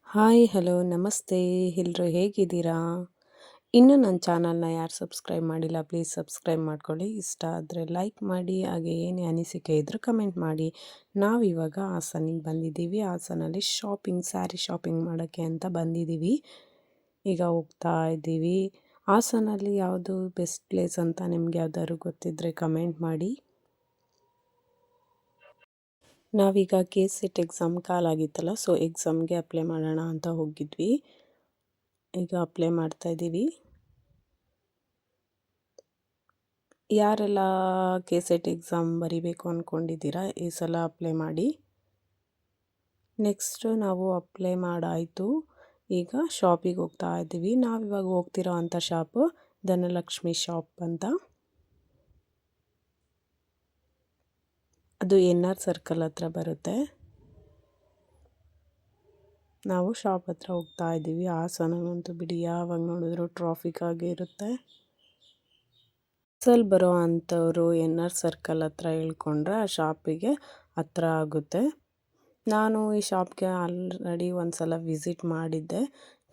Hi hello ನಮಸ್ತೆ ಎಲ್ರು ಹೇಗಿದ್ದೀರಾ? ಇನ್ನೂ ನನ್ನ ಚಾನಲ್ನ ಯಾರು ಸಬ್ಸ್ಕ್ರೈಬ್ ಮಾಡಿಲ್ಲ ಪ್ಲೀಸ್ ಸಬ್ಸ್ಕ್ರೈಬ್ ಮಾಡ್ಕೊಳ್ಳಿ. ಇಷ್ಟ ಆದರೆ ಲೈಕ್ ಮಾಡಿ, ಹಾಗೆ ಏನೇ ಅನಿಸಿಕೆ ಇದ್ದರೂ ಕಮೆಂಟ್ ಮಾಡಿ. ನಾವಿವಾಗ ಹಾಸನಿಗೆ ಬಂದಿದ್ದೀವಿ. ಹಾಸನಲ್ಲಿ ಸ್ಯಾರಿ ಶಾಪಿಂಗ್ ಮಾಡೋಕ್ಕೆ ಅಂತ ಬಂದಿದ್ದೀವಿ. ಈಗ ಹೋಗ್ತಾ ಇದ್ದೀವಿ. ಹಾಸನಲ್ಲಿ ಯಾವುದು ಬೆಸ್ಟ್ ಪ್ಲೇಸ್ ಅಂತ ನಿಮ್ಗೆ ಯಾವ್ದಾದ್ರು ಗೊತ್ತಿದ್ದರೆ ಕಮೆಂಟ್ ಮಾಡಿ. ನಾವೀಗ KCET ಎಕ್ಸಾಮ್ ಕಾಲಾಗಿತ್ತಲ್ಲ, ಸೊ ಎಕ್ಸಾಮ್ಗೆ ಅಪ್ಲೈ ಮಾಡೋಣ ಅಂತ ಹೋಗಿದ್ವಿ. ಈಗ ಅಪ್ಲೈ ಮಾಡ್ತಾ ಇದ್ದೀವಿ. ಯಾರೆಲ್ಲ KCET ಎಕ್ಸಾಮ್ ಬರಿಬೇಕು ಅಂದ್ಕೊಂಡಿದ್ದೀರಾ ಈ ಸಲ ಅಪ್ಲೈ ಮಾಡಿ. ನೆಕ್ಸ್ಟು ನಾವು ಅಪ್ಲೈ ಮಾಡಾಯಿತು. ಈಗ ಶಾಪಿಗೆ ಹೋಗ್ತಾ ಇದ್ದೀವಿ. ನಾವಿವಾಗ ಹೋಗ್ತಿರೋ ಅಂಥ ಶಾಪು ಧನಲಕ್ಷ್ಮಿ ಶಾಪ್ ಅಂತ. ಅದು NR ಸರ್ಕಲ್ ಹತ್ರ ಬರುತ್ತೆ. ನಾವು ಶಾಪ್ ಹತ್ರ ಹೋಗ್ತಾ ಇದ್ದೀವಿ. ಹಾಸನಂತೂ ಬಿಡಿ, ಯಾವಾಗ ನೋಡಿದ್ರು ಟ್ರಾಫಿಕ್ ಆಗೇ ಇರುತ್ತೆ. ಬರೋ ಅಂಥವ್ರು NR ಸರ್ಕಲ್ ಹತ್ರ ಇಳ್ಕೊಂಡ್ರೆ ಆ ಶಾಪಿಗೆ ಹತ್ರ ಆಗುತ್ತೆ. ನಾನು ಈ ಶಾಪ್ಗೆ ಆಲ್ರೆಡಿ ಒಂದು ಸಲ ವಿಸಿಟ್ ಮಾಡಿದ್ದೆ.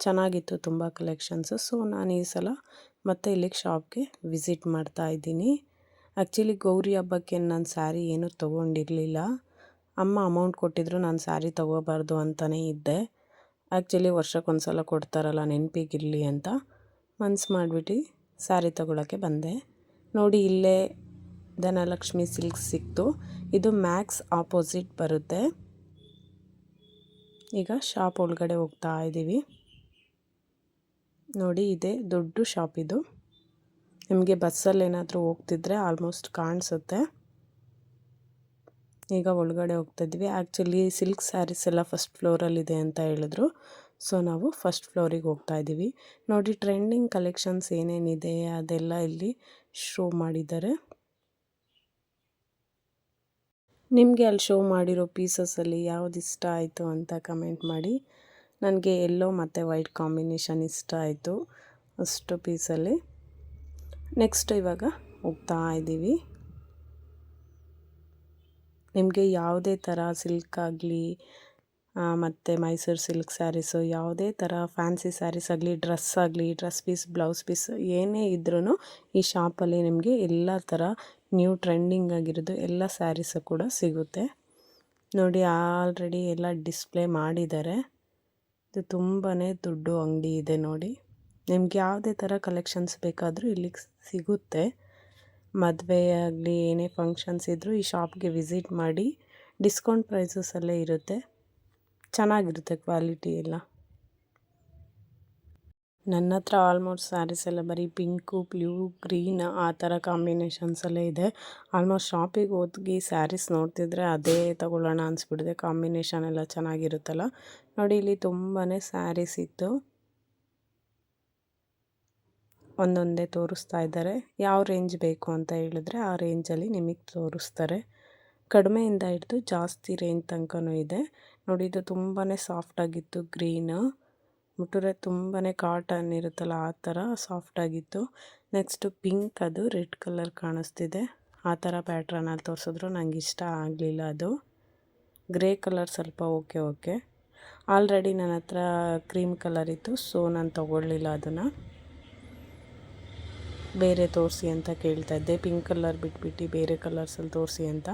ಚೆನ್ನಾಗಿತ್ತು ತುಂಬ ಕಲೆಕ್ಷನ್ಸು. ಸೊ ನಾನು ಈ ಸಲ ಮತ್ತೆ ಇಲ್ಲಿಗೆ ಶಾಪ್ಗೆ ವಿಸಿಟ್ ಮಾಡ್ತಾ ಇದ್ದೀನಿ. ಆ್ಯಕ್ಚುಲಿ ಗೌರಿ ಹಬ್ಬಕ್ಕೆ ನಾನು ಸ್ಯಾರಿ ಏನೂ ತೊಗೊಂಡಿರಲಿಲ್ಲ. ಅಮ್ಮ ಅಮೌಂಟ್ ಕೊಟ್ಟಿದ್ರು, ನಾನು ಸ್ಯಾರಿ ತೊಗೋಬಾರ್ದು ಅಂತಲೇ ಇದ್ದೆ. ಆ್ಯಕ್ಚುಲಿ ವರ್ಷಕ್ಕೊಂದು ಸಲ ಕೊಡ್ತಾರಲ್ಲ ನೆನಪಿಗಿರಲಿ ಅಂತ ಮನ್ಸು ಮಾಡಿಬಿಟ್ಟು ಸ್ಯಾರಿ ತೊಗೊಳಕ್ಕೆ ಬಂದೆ. ನೋಡಿ ಇಲ್ಲೇ ಧನಲಕ್ಷ್ಮಿ ಸಿಲ್ಕ್ಸ್ ಸಿಕ್ತು. ಇದು ಮ್ಯಾಕ್ಸ್ ಆಪೋಸಿಟ್ ಬರುತ್ತೆ. ಈಗ ಶಾಪ್ ಒಳಗಡೆ ಹೋಗ್ತಾ ಇದ್ದೀವಿ. ನೋಡಿ ಇದೆ ದೊಡ್ಡ ಶಾಪ್ ಇದು. ನಿಮಗೆ ಬಸ್ಸಲ್ಲಿ ಏನಾದರೂ ಹೋಗ್ತಿದ್ರೆ ಆಲ್ಮೋಸ್ಟ್ ಕಾಣಿಸುತ್ತೆ. ಈಗ ಒಳಗಡೆ ಹೋಗ್ತಾ ಇದ್ವಿ. ಆ್ಯಕ್ಚುಲಿ ಸಿಲ್ಕ್ ಸ್ಯಾರೀಸ್ ಎಲ್ಲ ಫಸ್ಟ್ ಫ್ಲೋರಲ್ಲಿದೆ ಅಂತ ಹೇಳಿದ್ರು. ಸೊ ನಾವು ಫಸ್ಟ್ ಫ್ಲೋರಿಗೆ ಹೋಗ್ತಾ ಇದ್ದೀವಿ. ನೋಡಿ ಟ್ರೆಂಡಿಂಗ್ ಕಲೆಕ್ಷನ್ಸ್ ಏನೇನಿದೆ ಅದೆಲ್ಲ ಇಲ್ಲಿ ಶೋ ಮಾಡಿದ್ದಾರೆ. ನಿಮಗೆ ಅಲ್ಲಿ ಶೋ ಮಾಡಿರೋ ಪೀಸಸಲ್ಲಿ ಯಾವ್ದು ಇಷ್ಟ ಆಯಿತು ಅಂತ ಕಮೆಂಟ್ ಮಾಡಿ. ನನಗೆ ಯೆಲ್ಲೋ ಮತ್ತು ವೈಟ್ ಕಾಂಬಿನೇಷನ್ ಇಷ್ಟ ಆಯಿತು ಅಷ್ಟು ಪೀಸಲ್ಲಿ. ನೆಕ್ಸ್ಟ್ ಇವಾಗ ಹೋಗ್ತಾ ಇದ್ದೀವಿ. ನಿಮಗೆ ಯಾವುದೇ ಥರ ಸಿಲ್ಕ್ ಆಗಲಿ ಮತ್ತು ಮೈಸೂರು ಸಿಲ್ಕ್ ಸ್ಯಾರೀಸು, ಯಾವುದೇ ಥರ ಫ್ಯಾನ್ಸಿ ಸ್ಯಾರೀಸ್ ಆಗಲಿ, ಡ್ರೆಸ್ ಪೀಸ್, ಬ್ಲೌಸ್ ಪೀಸ್ ಏನೇ ಇದ್ರೂ ಈ ಶಾಪಲ್ಲಿ ನಿಮಗೆ ಎಲ್ಲ ಥರ ನ್ಯೂ ಟ್ರೆಂಡಿಂಗ್ ಆಗಿರೋದು ಎಲ್ಲ ಸ್ಯಾರೀಸು ಕೂಡ ಸಿಗುತ್ತೆ. ನೋಡಿ ಆಲ್ರೆಡಿ ಎಲ್ಲ ಡಿಸ್ಪ್ಲೇ ಮಾಡಿದ್ದಾರೆ. ಇದು ತುಂಬಾ ದೊಡ್ಡ ಅಂಗಡಿ ಇದೆ ನೋಡಿ. ನಿಮ್ಗೆ ಯಾವುದೇ ಥರ ಕಲೆಕ್ಷನ್ಸ್ ಬೇಕಾದರೂ ಇಲ್ಲಿಗೆ ಸಿಗುತ್ತೆ. ಮದುವೆ ಆಗಲಿ ಏನೇ ಫಂಕ್ಷನ್ಸ್ ಇದ್ದರೂ ಈ ಶಾಪ್ಗೆ ವಿಸಿಟ್ ಮಾಡಿ. ಡಿಸ್ಕೌಂಟ್ ಪ್ರೈಸಸಲ್ಲೇ ಇರುತ್ತೆ. ಚೆನ್ನಾಗಿರುತ್ತೆ ಕ್ವಾಲಿಟಿ ಎಲ್ಲ. ನನ್ನ ಹತ್ರ ಆಲ್ಮೋಸ್ಟ್ ಸ್ಯಾರೀಸ್ ಎಲ್ಲ ಬರೀ ಪಿಂಕು, ಬ್ಲೂ, ಗ್ರೀನ್ ಆ ಥರ ಕಾಂಬಿನೇಷನ್ಸಲ್ಲೇ ಇದೆ. ಆಲ್ಮೋಸ್ಟ್ ಶಾಪಿಗೆ ಹೋಗಿ ಸ್ಯಾರೀಸ್ ನೋಡ್ತಿದ್ರೆ ಅದೇ ತೊಗೊಳ್ಳೋಣ ಅನಿಸ್ಬಿಟ್ಟಿದೆ. ಕಾಂಬಿನೇಷನ್ ಎಲ್ಲ ಚೆನ್ನಾಗಿರುತ್ತಲ್ಲ. ನೋಡಿ ಇಲ್ಲಿ ತುಂಬಾ ಸ್ಯಾರೀಸ್ ಇತ್ತು. ಒಂದೊಂದೇ ತೋರಿಸ್ತಾ ಇದ್ದಾರೆ. ಯಾವ ರೇಂಜ್ ಬೇಕು ಅಂತ ಹೇಳಿದ್ರೆ ಆ ರೇಂಜಲ್ಲಿ ನಿಮಗೆ ತೋರಿಸ್ತಾರೆ. ಕಡಿಮೆಯಿಂದ ಹಿಡಿದು ಜಾಸ್ತಿ ರೇಂಜ್ ತನಕನೂ ಇದೆ. ನೋಡಿ ಇದು ತುಂಬಾ ಸಾಫ್ಟಾಗಿತ್ತು. ಗ್ರೀನು ಮುಟ್ಟಿದ್ರೆ ತುಂಬಾ ಕಾಟನ್ ಇರುತ್ತಲ್ಲ ಆ ಥರ ಸಾಫ್ಟಾಗಿತ್ತು. ನೆಕ್ಸ್ಟು ಪಿಂಕ್, ಅದು ರೆಡ್ ಕಲರ್ ಕಾಣಿಸ್ತಿದೆ. ಆ ಥರ ಪ್ಯಾಟ್ರನಲ್ಲಿ ತೋರಿಸಿದ್ರು ನನಗೆ ಇಷ್ಟ ಆಗಲಿಲ್ಲ. ಅದು ಗ್ರೇ ಕಲರ್ ಸ್ವಲ್ಪ ಓಕೆ. ಆಲ್ರೆಡಿ ನನ್ನ ಹತ್ರ ಕ್ರೀಮ್ ಕಲರ್ ಇತ್ತು, ಸೊ ನಾನು ತೊಗೊಳ್ಳಿಲ್ಲ ಅದನ್ನು. ಬೇರೆ ತೋರಿಸಿ ಅಂತ ಕೇಳ್ತಾ ಇದ್ದೆ. ಪಿಂಕ್ ಕಲರ್ ಬಿಟ್ಬಿಟ್ಟು ಬೇರೆ ಕಲರ್ಸಲ್ಲಿ ತೋರಿಸಿ ಅಂತ.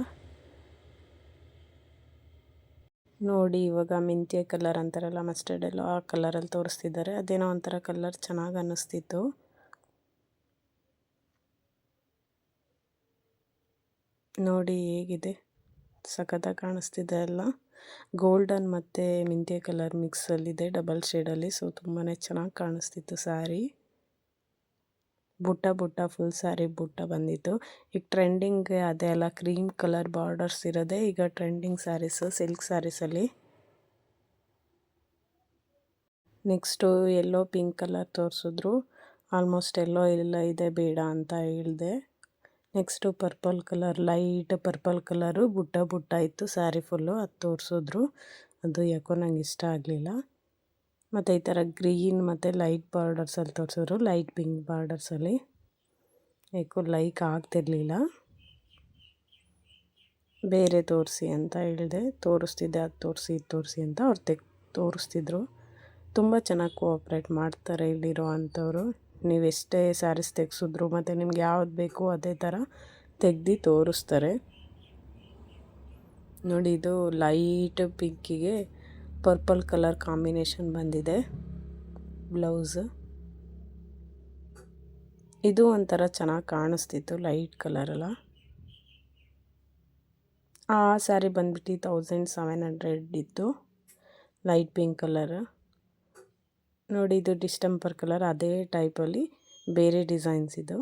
ನೋಡಿ ಇವಾಗ ಮೆಂತ್ಯ ಕಲರ್ ಅಂತಾರಲ್ಲ, ಮಸ್ಟರ್ಡ್ ಎಲ್ಲೋ ಆ ಕಲರಲ್ಲಿ ತೋರಿಸ್ತಿದ್ದಾರೆ. ಅದೇನೋ ಒಂಥರ ಕಲರ್ ಚೆನ್ನಾಗಿ ಅನ್ನಿಸ್ತಿತ್ತು. ನೋಡಿ ಹೇಗಿದೆ, ಸಖತ್ತಾಗಿ ಕಾಣಿಸ್ತಿದೆ ಅಲ್ಲ. ಗೋಲ್ಡನ್ ಮತ್ತು ಮೆಂತ್ಯ ಕಲರ್ ಮಿಕ್ಸಲ್ಲಿದೆ, ಡಬಲ್ ಶೇಡಲ್ಲಿ. ಸೊ ತುಂಬಾ ಚೆನ್ನಾಗಿ ಕಾಣಿಸ್ತಿತ್ತು ಸ್ಯಾರಿ. ಬುಟ್ಟ ಫುಲ್ ಸ್ಯಾರಿ ಬುಟ್ಟ ಬಂದಿತ್ತು. ಈಗ ಟ್ರೆಂಡಿಂಗ್ ಅದೇ ಅಲ್ಲ, ಕ್ರೀಮ್ ಕಲರ್ ಬಾರ್ಡರ್ಸ್ ಇರೋದೇ ಈಗ ಟ್ರೆಂಡಿಂಗ್ ಸ್ಯಾರೀಸು ಸಿಲ್ಕ್ ಸ್ಯಾರೀಸಲ್ಲಿ. ನೆಕ್ಸ್ಟು ಎಲ್ಲೋ ಪಿಂಕ್ ಕಲರ್ ತೋರಿಸಿದ್ರು. ಆಲ್ಮೋಸ್ಟ್ ಎಲ್ಲೋ ಎಲ್ಲ ಇದೆ, ಬೇಡ ಅಂತ ಹೇಳಿದೆ. Next purple colour, light purple colour ಬುಟ್ಟ ಇತ್ತು ಸ್ಯಾರಿ ಫುಲ್ಲು, ಅದು ತೋರಿಸಿದ್ರು. ಅದು ಯಾಕೋ ನಂಗೆ ಇಷ್ಟ ಆಗಲಿಲ್ಲ. ಮತ್ತು ಈ ಥರ ಗ್ರೀನ್ ಮತ್ತು ಲೈಟ್ ಬಾರ್ಡರ್ಸಲ್ಲಿ ತೋರಿಸಿದ್ರು, ಲೈಟ್ ಪಿಂಕ್ ಬಾರ್ಡರ್ಸಲ್ಲಿ. ಯಾಕೋ ಲೈಕ್ ಆಗ್ತಿರ್ಲಿಲ್ಲ. ಬೇರೆ ತೋರಿಸಿ ಅಂತ ಹೇಳಿದೆ. ತೋರಿಸ್ತಿದ್ದೆ, ಅದು ತೋರಿಸಿ ಇದು ತೋರಿಸಿ ಅಂತ ಅವ್ರು ತೋರಿಸ್ತಿದ್ರು. ತುಂಬ ಚೆನ್ನಾಗಿ ಕೋಆಪ್ರೇಟ್ ಮಾಡ್ತಾರೆ ಇಲ್ಲಿರೋ ಅಂಥವ್ರು. ನೀವು ಎಷ್ಟೇ ಸ್ಯಾರೀಸ್ ತೆಗ್ಸಿದ್ರು ಮತ್ತು ನಿಮ್ಗೆ ಯಾವ್ದು ಬೇಕು ಅದೇ ಥರ ತೆಗ್ದು ತೋರಿಸ್ತಾರೆ. ನೋಡಿ, ಇದು ಲೈಟ್ ಪಿಂಕಿಗೆ ಪರ್ಪಲ್ ಕಲರ್ ಕಾಂಬಿನೇಷನ್ ಬಂದಿದೆ ಬ್ಲೌಸ್. ಇದು ಒಂಥರ ಚೆನ್ನಾಗಿ ಕಾಣಿಸ್ತಿತ್ತು, ಲೈಟ್ ಕಲರಲ್ಲ. ಆ ಸ್ಯಾರಿ ಬಂದ್ಬಿಟ್ಟು 1700 ಇತ್ತು, ಲೈಟ್ ಪಿಂಕ್ ಕಲರ್. ನೋಡಿ, ಇದು ಡಿಸ್ಟೆಂಪರ್ ಕಲರ್, ಅದೇ ಟೈಪಲ್ಲಿ ಬೇರೆ ಡಿಸೈನ್ಸ್ ಇದು.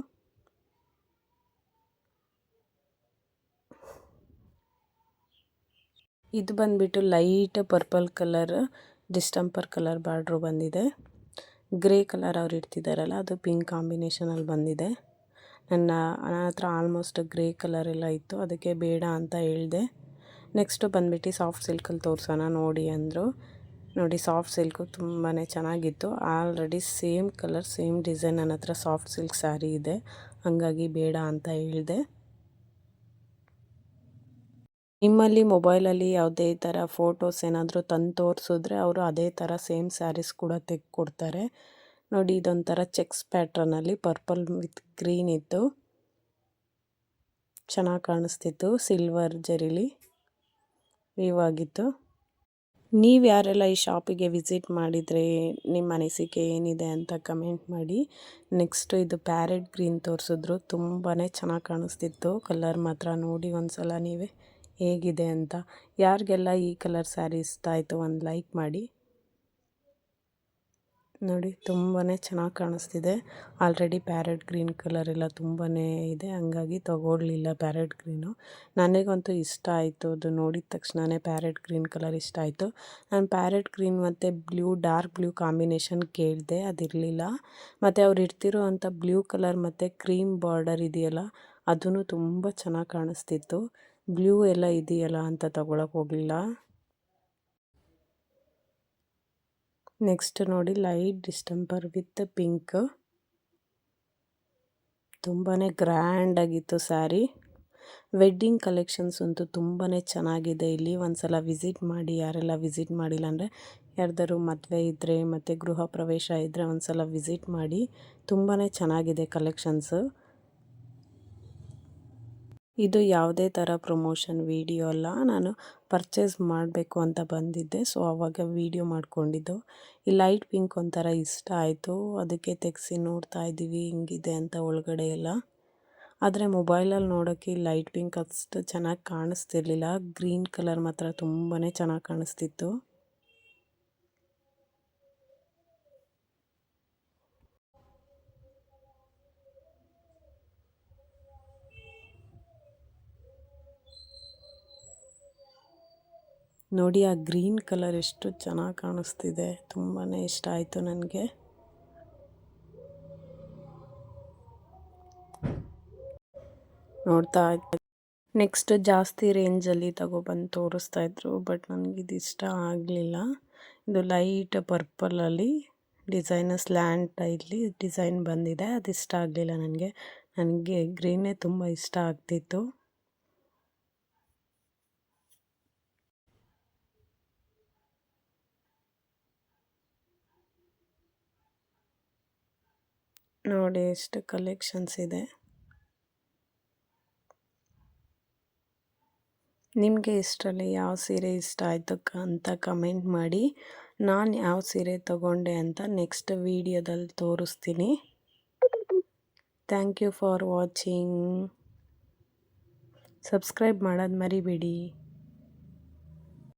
ಇದು ಬಂದ್ಬಿಟ್ಟು light purple colour distemper colour border ಬಂದಿದೆ. ಗ್ರೇ ಕಲರ್ ಅವ್ರು ಇಡ್ತಿದ್ದಾರಲ್ಲ, ಅದು ಪಿಂಕ್ ಕಾಂಬಿನೇಷನಲ್ಲಿ ಬಂದಿದೆ. ನನ್ನ ಹತ್ರ ಆಲ್ಮೋಸ್ಟ್ ಗ್ರೇ ಕಲರ್ ಎಲ್ಲ ಇತ್ತು, ಅದಕ್ಕೆ ಬೇಡ ಅಂತ ಹೇಳಿದೆ. ನೆಕ್ಸ್ಟು ಬಂದ್ಬಿಟ್ಟು ಸಾಫ್ಟ್ ಸಿಲ್ಕಲ್ಲಿ ತೋರಿಸೋಣ ನೋಡಿ ಅಂದರು. ನೋಡಿ, ಸಾಫ್ಟ್ ಸಿಲ್ಕು ತುಂಬಾ ಚೆನ್ನಾಗಿತ್ತು. Already same colour same design ನನ್ನ ಹತ್ರ ಸಾಫ್ಟ್ ಸಿಲ್ಕ್ ಸ್ಯಾರಿ ಇದೆ, ಹಾಗಾಗಿ ಬೇಡ ಅಂತ ಹೇಳಿದೆ. ನಿಮ್ಮಲ್ಲಿ ಮೊಬೈಲಲ್ಲಿ ಯಾವುದೇ ಥರ ಫೋಟೋಸ್ ಏನಾದರೂ ತಂದು ತೋರಿಸಿದ್ರೆ ಅವರು ಅದೇ ಥರ ಸೇಮ್ ಸ್ಯಾರೀಸ್ ಕೂಡ ತೆಗೆದುಕೊಡ್ತಾರೆ. ನೋಡಿ, ಇದೊಂಥರ ಚೆಕ್ಸ್ ಪ್ಯಾಟ್ರನಲ್ಲಿ ಪರ್ಪಲ್ ವಿತ್ ಗ್ರೀನ್ ಇತ್ತು, ಚೆನ್ನಾಗಿ ಕಾಣಿಸ್ತಿತ್ತು. ಸಿಲ್ವರ್ ಜರಿಲಿ ವೀವ್ ಆಗಿತ್ತು. ನೀವು ಯಾರೆಲ್ಲ ಈ ಶಾಪಿಗೆ ವಿಸಿಟ್ ಮಾಡಿದರೆ ನಿಮ್ಮ ಅನಿಸಿಕೆ ಏನಿದೆ ಅಂತ ಕಮೆಂಟ್ ಮಾಡಿ. ನೆಕ್ಸ್ಟು ಇದು ಪ್ಯಾರೆಟ್ ಗ್ರೀನ್ ತೋರಿಸಿದ್ರು, ತುಂಬಾ ಚೆನ್ನಾಗಿ ಕಾಣಿಸ್ತಿತ್ತು. ಕಲರ್ ಮಾತ್ರ ನೋಡಿ ಒಂದ್ಸಲ ನೀವೇ ಹೇಗಿದೆ ಅಂತ. ಯಾರಿಗೆಲ್ಲ ಈ ಕಲರ್ ಸ್ಯಾರಿ ಇಷ್ಟ ಆಯಿತು ಒಂದು ಲೈಕ್ ಮಾಡಿ. ನೋಡಿ, ತುಂಬಾ ಚೆನ್ನಾಗಿ ಕಾಣಿಸ್ತಿದೆ. ಆಲ್ರೆಡಿ ಪ್ಯಾರೆಟ್ ಗ್ರೀನ್ ಕಲರ್ ಎಲ್ಲ ತುಂಬಾ ಇದೆ, ಹಂಗಾಗಿ ತೊಗೊಳ್ಲಿಲ್ಲ ಪ್ಯಾರೆಟ್ ಗ್ರೀನು. ನನಗಂತೂ ಇಷ್ಟ ಆಯಿತು, ಅದು ನೋಡಿದ ತಕ್ಷಣವೇ ಪ್ಯಾರೆಟ್ ಗ್ರೀನ್ ಕಲರ್ ಇಷ್ಟ ಆಯಿತು. ನಾನು ಪ್ಯಾರೆಟ್ ಗ್ರೀನ್ ಮತ್ತು ಬ್ಲೂ, ಡಾರ್ಕ್ ಬ್ಲೂ ಕಾಂಬಿನೇಷನ್ ಕೇಳಿದೆ, ಅದಿರಲಿಲ್ಲ. ಮತ್ತು ಅವ್ರು ಇಡ್ತಿರೋ ಅಂಥ ಬ್ಲೂ ಕಲರ್ ಮತ್ತು ಕ್ರೀಮ್ ಬಾರ್ಡರ್ ಇದೆಯಲ್ಲ, ಅದೂ ತುಂಬ ಚೆನ್ನಾಗಿ ಕಾಣಿಸ್ತಿತ್ತು. ಬ್ಲೂ ಎಲ್ಲ ಇದೆಯಲ್ಲ ಅಂತ ತೊಗೊಳಕ್ಕೆ ಹೋಗಲಿಲ್ಲ. ನೆಕ್ಸ್ಟ್ ನೋಡಿ, ಲೈಟ್ ಡಿಸ್ಟೆಂಪರ್ ವಿತ್ ಪಿಂಕ್, ತುಂಬಾ ಗ್ರ್ಯಾಂಡಾಗಿತ್ತು ಸ್ಯಾರಿ. ವೆಡ್ಡಿಂಗ್ ಕಲೆಕ್ಷನ್ಸ್ ಅಂತೂ ತುಂಬಾ ಚೆನ್ನಾಗಿದೆ ಇಲ್ಲಿ. ಒಂದು ಸಲ ವಿಸಿಟ್ ಮಾಡಿ, ಯಾರೆಲ್ಲ ವಿಸಿಟ್ ಮಾಡಿಲ್ಲ ಅಂದರೆ, ಯಾರ್ದಾರು ಮದುವೆ ಇದ್ದರೆ ಮತ್ತು ಗೃಹ ಪ್ರವೇಶ ಇದ್ದರೆ ಒಂದು ಸಲ ವಿಸಿಟ್ ಮಾಡಿ. ತುಂಬಾ ಚೆನ್ನಾಗಿದೆ ಕಲೆಕ್ಷನ್ಸು. ಇದು ಯಾವುದೇ ಥರ ಪ್ರಮೋಷನ್ ವಿಡಿಯೋ ಅಲ್ಲ, ನಾನು ಪರ್ಚೇಸ್ ಮಾಡಬೇಕು ಅಂತ ಬಂದಿದ್ದೆ, ಸೊ ಆವಾಗ ವಿಡಿಯೋ ಮಾಡಿಕೊಂಡಿದ್ದು. ಈ ಲೈಟ್ ಪಿಂಕ್ ಒಂಥರ ಇಷ್ಟ ಆಯಿತು, ಅದಕ್ಕೆ ತೆಗೆಸಿ ನೋಡ್ತಾ ಇದ್ದೀವಿ ಹಿಂಗಿದೆ ಅಂತ ಒಳಗಡೆ ಎಲ್ಲ. ಆದರೆ ಮೊಬೈಲಲ್ಲಿ ನೋಡೋಕ್ಕೆ ಲೈಟ್ ಪಿಂಕ್ ಅಷ್ಟು ಚೆನ್ನಾಗಿ ಕಾಣಿಸ್ತಿರ್ಲಿಲ್ಲ, ಗ್ರೀನ್ ಕಲರ್ ಮಾತ್ರ ತುಂಬಾ ಚೆನ್ನಾಗಿ ಕಾಣಿಸ್ತಿತ್ತು. ನೋಡಿ, ಆ ಗ್ರೀನ್ ಕಲರ್ ಎಷ್ಟು ಚೆನ್ನಾಗಿ ಕಾಣಿಸ್ತಿದೆ, ತುಂಬಾ ಇಷ್ಟ ಆಯಿತು ನನಗೆ. ನೋಡ್ತಾ ಇದ್ದೆ. ನೆಕ್ಸ್ಟ್ ಜಾಸ್ತಿ ರೇಂಜಲ್ಲಿ ತಗೊಬಂದು ತೋರಿಸ್ತಾಯಿದ್ರು, ಬಟ್ ನನಗಿದು ಇಷ್ಟ ಆಗಲಿಲ್ಲ. ಇದು ಲೈಟ್ ಪರ್ಪಲಲ್ಲಿ ಡಿಸೈನ್ ಸ್ಲ್ಯಾಂಟ್ ಇಲ್ಲಿ ಡಿಸೈನ್ ಬಂದಿದೆ, ಅದು ಇಷ್ಟ ಆಗಲಿಲ್ಲ ನನಗೆ ಗ್ರೀನೇ ತುಂಬ ಇಷ್ಟ ಆಗ್ತಿತ್ತು. ನೋಡಿ ಎಷ್ಟು ಕಲೆಕ್ಷನ್ಸ್ ಇದೆ. ನಿಮಗೆ ಇಷ್ಟರಲ್ಲಿ ಯಾವ ಸೀರೆ ಇಷ್ಟ ಆಯಿತು ಅಂತ ಕಮೆಂಟ್ ಮಾಡಿ. ನಾನು ಯಾವ ಸೀರೆ ತಗೊಂಡೆ ಅಂತ ನೆಕ್ಸ್ಟ್ ವೀಡಿಯೋದಲ್ಲಿ ತೋರಿಸ್ತೀನಿ. Thank you for watching. Subscribe ಮಾಡೋದು ಮರಿಬೇಡಿ.